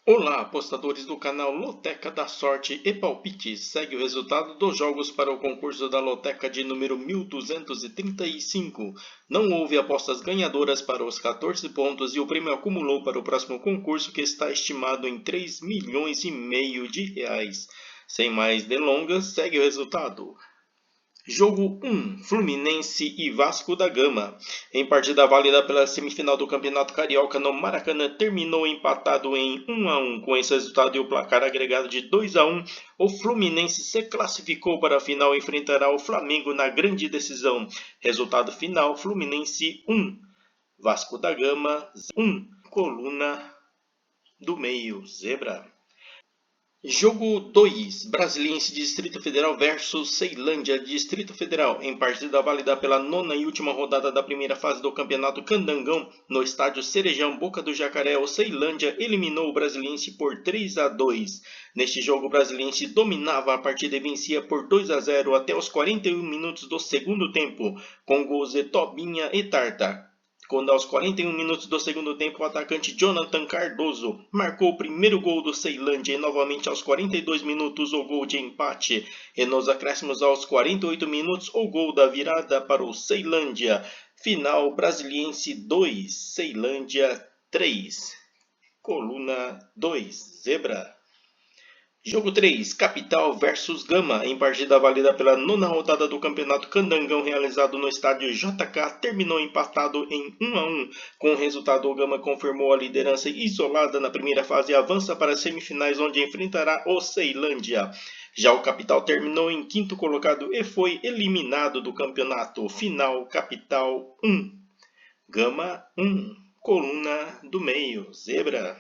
Olá, apostadores do canal Loteca da Sorte e Palpites. Segue o resultado dos jogos para o concurso da Loteca de número 1235. Não houve apostas ganhadoras para os 14 pontos e o prêmio acumulou para o próximo concurso, que está estimado em 3,5 milhões de reais. Sem mais delongas, segue o resultado. Jogo 1, Fluminense e Vasco da Gama. Em partida válida pela semifinal do Campeonato Carioca no Maracanã, terminou empatado em 1-1. Com esse resultado e o placar agregado de 2-1, o Fluminense se classificou para a final e enfrentará o Flamengo na grande decisão. Resultado final: Fluminense 1, Vasco da Gama 1. Coluna do meio, zebra. Jogo 2, Brasiliense Distrito Federal versus Ceilândia Distrito Federal, em partida válida pela nona e última rodada da primeira fase do Campeonato Candangão, no estádio Cerejão Boca do Jacaré, o Ceilândia eliminou o Brasiliense por 3-2. Neste jogo, o Brasiliense dominava a partida e vencia por 2-0 até os 41 minutos do segundo tempo, com gols de Tobinha e Tarta. Quando aos 41 minutos do segundo tempo o atacante Jonathan Cardoso marcou o primeiro gol do Ceilândia e novamente aos 42 minutos o gol de empate. E nos acréscimos aos 48 minutos o gol da virada para o Ceilândia. Final: Brasiliense 2, Ceilândia 3. Coluna 2, zebra. Jogo 3, Capital versus Gama, em partida válida pela nona rodada do Campeonato Candangão, realizado no estádio JK, terminou empatado em 1-1. Com o resultado, o Gama confirmou a liderança isolada na primeira fase e avança para as semifinais, onde enfrentará o Ceilândia. Já o Capital terminou em quinto colocado e foi eliminado do campeonato. Final: Capital 1, Gama 1. Coluna do meio, zebra.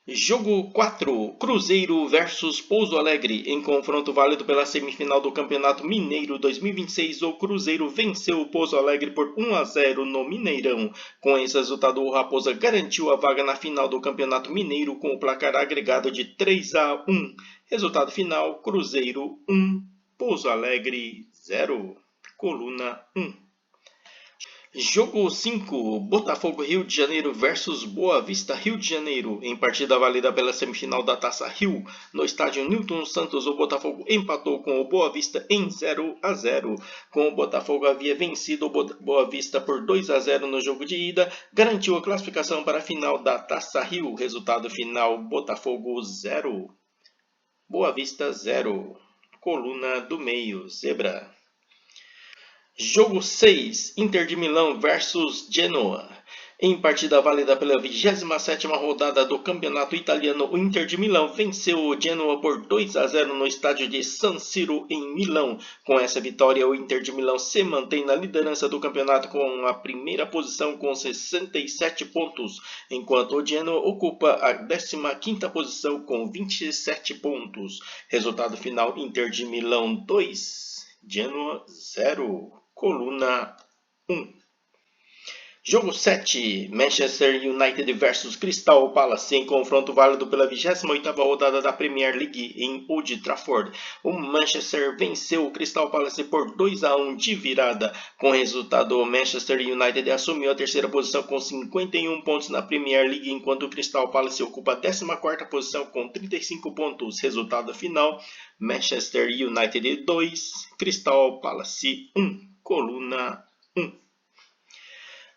Jogo 4, Cruzeiro versus Pouso Alegre. Em confronto válido pela semifinal do Campeonato Mineiro 2026, o Cruzeiro venceu o Pouso Alegre por 1-0 no Mineirão. Com esse resultado, o Raposa garantiu a vaga na final do Campeonato Mineiro com o placar agregado de 3-1. Resultado final: Cruzeiro 1, Pouso Alegre 0. Coluna 1. Jogo 5, Botafogo Rio de Janeiro versus Boa Vista Rio de Janeiro. Em partida válida pela semifinal da Taça Rio, no estádio Newton Santos, o Botafogo empatou com o Boa Vista em 0-0. Com o Botafogo havia vencido o Boa Vista por 2-0 no jogo de ida, garantiu a classificação para a final da Taça Rio. Resultado final: Botafogo 0, Boa Vista 0. Coluna do meio, zebra. Jogo 6, Inter de Milão versus Genoa. Em partida válida pela 27ª rodada do Campeonato Italiano, o Inter de Milão venceu o Genoa por 2-0 no estádio de San Siro, em Milão. Com essa vitória, o Inter de Milão se mantém na liderança do campeonato com a primeira posição com 67 pontos, enquanto o Genoa ocupa a 15ª posição com 27 pontos. Resultado final: Inter de Milão 2, Genoa 0. Coluna 1. Jogo 7, Manchester United versus Crystal Palace, em confronto válido pela 28ª rodada da Premier League em Old Trafford. O Manchester venceu o Crystal Palace por 2-1 de virada. Com o resultado, o Manchester United assumiu a terceira posição com 51 pontos na Premier League, enquanto o Crystal Palace ocupa a 14ª posição com 35 pontos. Resultado final: Manchester United 2, Crystal Palace 1. Coluna 1.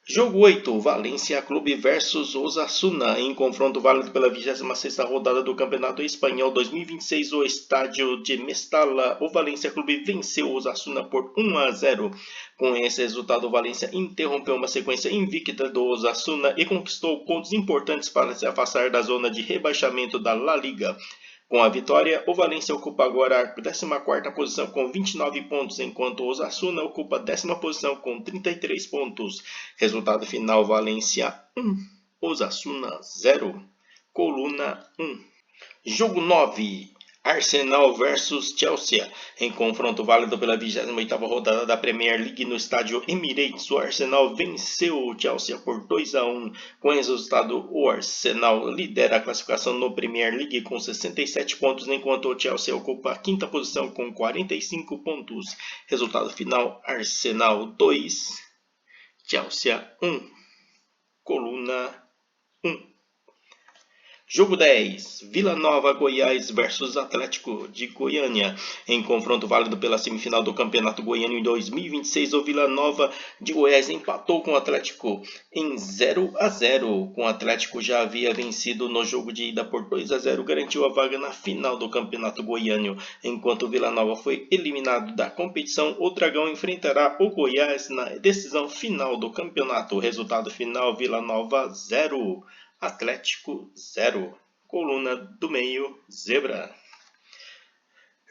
Jogo 8, Valência Clube versus Osasuna. Em confronto válido pela 26ª rodada do Campeonato Espanhol 2026, o estádio de Mestalla, o Valência Clube venceu o Osasuna por 1-0. Com esse resultado, o Valência interrompeu uma sequência invicta do Osasuna e conquistou pontos importantes para se afastar da zona de rebaixamento da La Liga. Com a vitória, o Valência ocupa agora a 14ª posição com 29 pontos, enquanto o Osasuna ocupa a 10ª posição com 33 pontos. Resultado final: Valência 1, Osasuna 0. Coluna 1. Jogo 9, Arsenal versus Chelsea. Em confronto válido pela 28ª rodada da Premier League no estádio Emirates, o Arsenal venceu o Chelsea por 2-1. Com esse resultado, o Arsenal lidera a classificação no Premier League com 67 pontos, enquanto o Chelsea ocupa a 5ª posição com 45 pontos. Resultado final: Arsenal 2, Chelsea 1. Coluna 1. Jogo 10, Vila Nova Goiás versus Atlético de Goiânia. Em confronto válido pela semifinal do Campeonato Goiano em 2026, o Vila Nova de Goiás empatou com o Atlético em 0-0. Com o Atlético já havia vencido no jogo de ida por 2-0, garantiu a vaga na final do Campeonato Goiano. Enquanto o Vila Nova foi eliminado da competição, o Dragão enfrentará o Goiás na decisão final do campeonato. Resultado final: Vila Nova 0. Atlético 0. Coluna do meio, zebra.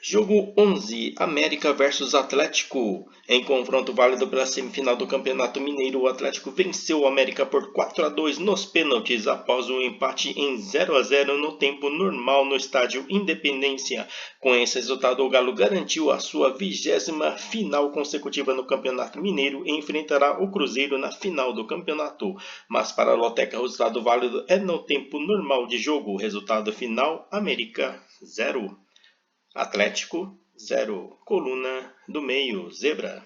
Jogo 11, América versus Atlético. Em confronto válido pela semifinal do Campeonato Mineiro, o Atlético venceu o América por 4-2 nos pênaltis após um empate em 0-0 no tempo normal no estádio Independência. Com esse resultado, o Galo garantiu a sua 20ª final consecutiva no Campeonato Mineiro e enfrentará o Cruzeiro na final do campeonato. Mas para a Loteca, o resultado válido é no tempo normal de jogo. Resultado final: América 0. Atlético 0. Coluna do meio, zebra.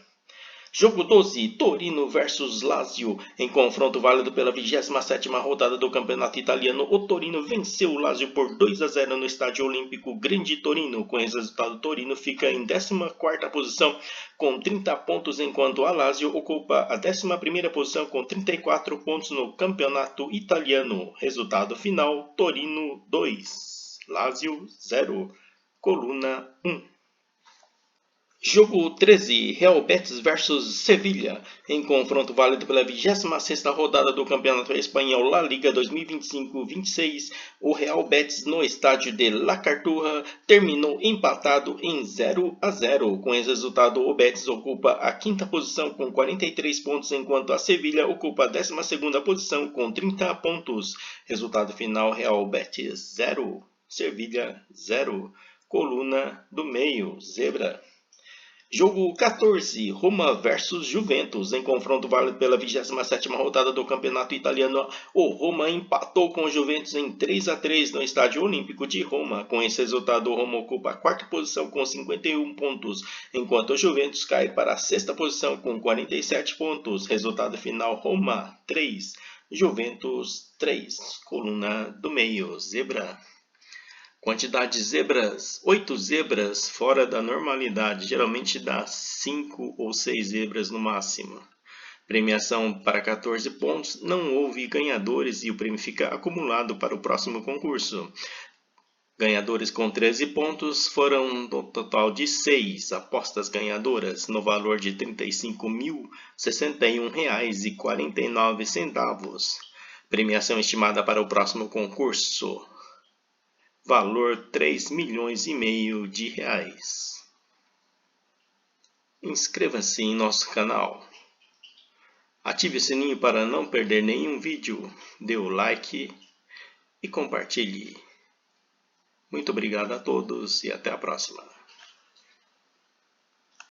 Jogo 12, Torino versus Lazio. Em confronto válido pela 27ª rodada do Campeonato Italiano, o Torino venceu o Lazio por 2-0 no Estádio Olímpico Grande Torino. Com esse resultado, o Torino fica em 14ª posição com 30 pontos, enquanto a Lazio ocupa a 11ª posição com 34 pontos no Campeonato Italiano. Resultado final: Torino 2, Lazio 0. Coluna 1. Jogo 13, Real Betis versus Sevilha. Em confronto válido pela 26ª rodada do Campeonato Espanhol La Liga 2025-26, o Real Betis no estádio de La Cartuja terminou empatado em 0-0. Com esse resultado, o Betis ocupa a 5ª posição com 43 pontos, enquanto a Sevilha ocupa a 12ª posição com 30 pontos. Resultado final: Real Betis 0, Sevilha 0. Coluna do meio, zebra. Jogo 14, Roma versus Juventus. Em confronto válido pela 27ª rodada do Campeonato Italiano, o Roma empatou com o Juventus em 3-3 no Estádio Olímpico de Roma. Com esse resultado, o Roma ocupa a 4ª posição com 51 pontos, enquanto o Juventus cai para a 6ª posição com 47 pontos. Resultado final: Roma 3, Juventus 3. Coluna do meio, zebra. Quantidade de zebras: 8 zebras fora da normalidade, geralmente dá 5 ou 6 zebras no máximo. Premiação para 14 pontos, não houve ganhadores e o prêmio fica acumulado para o próximo concurso. Ganhadores com 13 pontos foram no total de 6 apostas ganhadoras, no valor de R$ 35.061,49. Premiação estimada para o próximo concurso: valor R$ 3,5 milhões de reais. Inscreva-se em nosso canal. Ative o sininho para não perder nenhum vídeo. Dê o like e compartilhe. Muito obrigado a todos e até a próxima.